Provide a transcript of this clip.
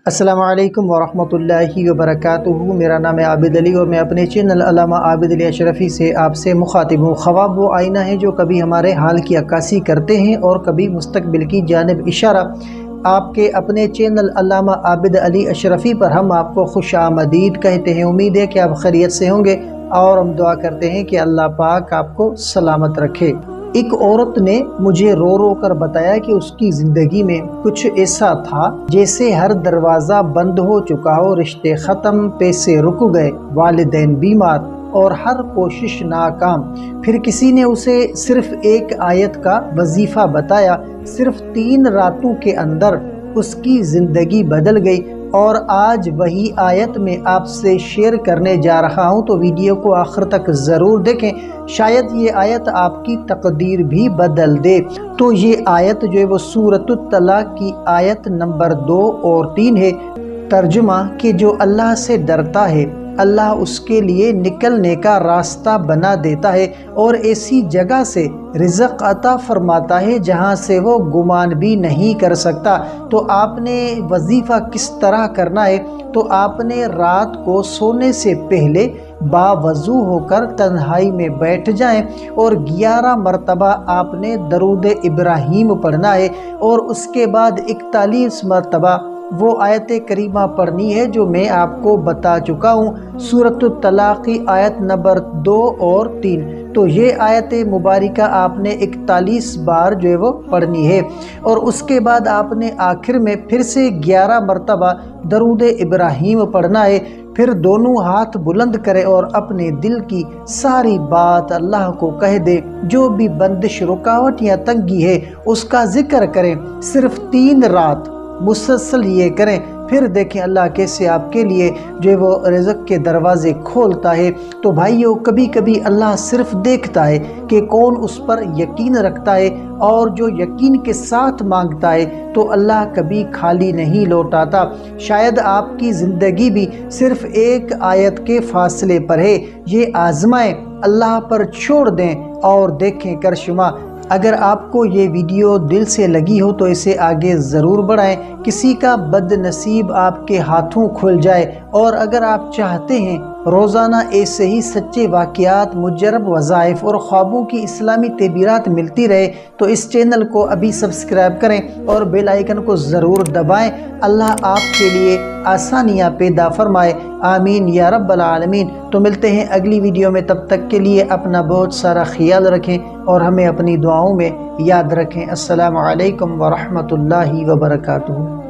السلام علیکم ورحمۃ اللہ وبرکاتہ۔ میرا نام ہے عابد علی اور میں اپنے چینل علامہ عابد علی اشرفی سے آپ سے مخاطب ہوں۔ خواب وہ آئینہ ہیں جو کبھی ہمارے حال کی عکاسی کرتے ہیں اور کبھی مستقبل کی جانب اشارہ۔ آپ کے اپنے چینل علامہ عابد علی اشرفی پر ہم آپ کو خوش آمدید کہتے ہیں۔ امید ہے کہ آپ خیریت سے ہوں گے اور ہم دعا کرتے ہیں کہ اللہ پاک آپ کو سلامت رکھے۔ ایک عورت نے مجھے رو رو کر بتایا کہ اس کی زندگی میں کچھ ایسا تھا جیسے ہر دروازہ بند ہو چکا ہو، رشتے ختم، پیسے رک گئے، والدین بیمار اور ہر کوشش ناکام۔ پھر کسی نے اسے صرف ایک آیت کا وظیفہ بتایا، صرف 3 راتوں کے اندر اس کی زندگی بدل گئی، اور آج وہی آیت میں آپ سے شیئر کرنے جا رہا ہوں، تو ویڈیو کو آخر تک ضرور دیکھیں، شاید یہ آیت آپ کی تقدیر بھی بدل دے۔ تو یہ آیت جو ہے وہ سورۃ الطلاق کی آیت نمبر 2 اور 3 ہے۔ ترجمہ کہ جو اللہ سے ڈرتا ہے اللہ اس کے لیے نکلنے کا راستہ بنا دیتا ہے اور ایسی جگہ سے رزق عطا فرماتا ہے جہاں سے وہ گمان بھی نہیں کر سکتا۔ تو آپ نے وظیفہ کس طرح کرنا ہے؟ تو آپ نے رات کو سونے سے پہلے باوضو ہو کر تنہائی میں بیٹھ جائیں اور 11 مرتبہ آپ نے درود ابراہیم پڑھنا ہے، اور اس کے بعد 41 مرتبہ وہ آیت کریمہ پڑھنی ہے جو میں آپ کو بتا چکا ہوں، سورۃ الطلاق کی آیت نمبر 2 اور 3۔ تو یہ آیت مبارکہ آپ نے 41 بار جو ہے وہ پڑھنی ہے، اور اس کے بعد آپ نے آخر میں پھر سے 11 مرتبہ درود ابراہیم پڑھنا ہے۔ پھر دونوں ہاتھ بلند کریں اور اپنے دل کی ساری بات اللہ کو کہہ دیں، جو بھی بندش، رکاوٹ یا تنگی ہے اس کا ذکر کریں، صرف 3 رات مسلسل یہ کریں، پھر دیکھیں اللہ کیسے آپ کے لیے جو ہے وہ رزق کے دروازے کھولتا ہے۔ تو بھائیو، کبھی کبھی اللہ صرف دیکھتا ہے کہ کون اس پر یقین رکھتا ہے، اور جو یقین کے ساتھ مانگتا ہے تو اللہ کبھی خالی نہیں لوٹاتا۔ شاید آپ کی زندگی بھی صرف ایک آیت کے فاصلے پر ہے، یہ آزمائیں، اللہ پر چھوڑ دیں اور دیکھیں کرشمہ۔ اگر آپ کو یہ ویڈیو دل سے لگی ہو تو اسے آگے ضرور بڑھائیں، کسی کا بد نصیب آپ کے ہاتھوں کھل جائے۔ اور اگر آپ چاہتے ہیں روزانہ ایسے ہی سچے واقعات، مجرب وظائف اور خوابوں کی اسلامی تعبیرات ملتی رہے تو اس چینل کو ابھی سبسکرائب کریں اور بیل آئیکن کو ضرور دبائیں۔ اللہ آپ کے لیے آسانیاں پیدا فرمائے، آمین یا رب العالمین۔ تو ملتے ہیں اگلی ویڈیو میں، تب تک کے لیے اپنا بہت سارا خیال رکھیں اور ہمیں اپنی دعاؤں میں یاد رکھیں۔ السلام علیکم ورحمۃ اللہ وبرکاتہ۔